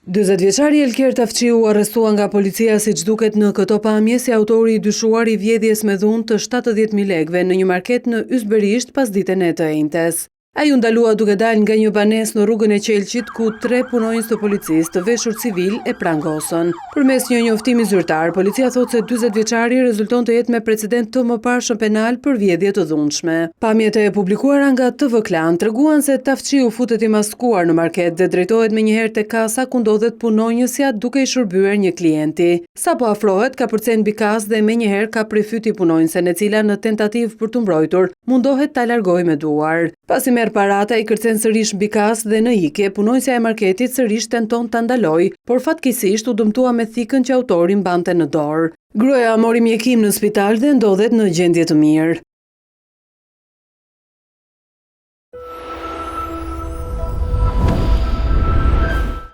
40-vjeçari Elker Tafçiu u arrestua nga policia siç duket në këto pamje si autori i dyshuar i vjedhjes me dhunë të 70.000 lekëve në një market në Ysberisht pas ditën e të enjtes. Ai u ndalua duke dalë nga një banesë në rrugën e Qelqit ku 3 punonjës të policisë të veshur civil e prangosën. Përmes një njoftimi zyrtar, policia thotë se 40-vjeçari rezulton të jetë me precedent të mëparshëm penal për vjedhje të dhunshme. Pamjet e publikuara nga TV Klan treguan se Tafçiu futet i maskuar në market dhe drejtohet menjëherë te kasa ku ndodhet punonjësja duke i shërbyer një klienti. Sapo afrohet, ka përcen mbi kasë dhe menjëherë ka prefyti punonjësen, e cila në tentativë për t'u mbrojtur mundohet ta largojë me duar. Pasi merr parata, i kërcen sërish mbi kasë dhe në ikje, punonjësja e marketit sërish tenton ta ndalojë, por fatkeqësisht u dëmtua me thikën që autori mbante në dorë. Gruaja mori mjekim në spital dhe ndodhet në gjendje të mirë.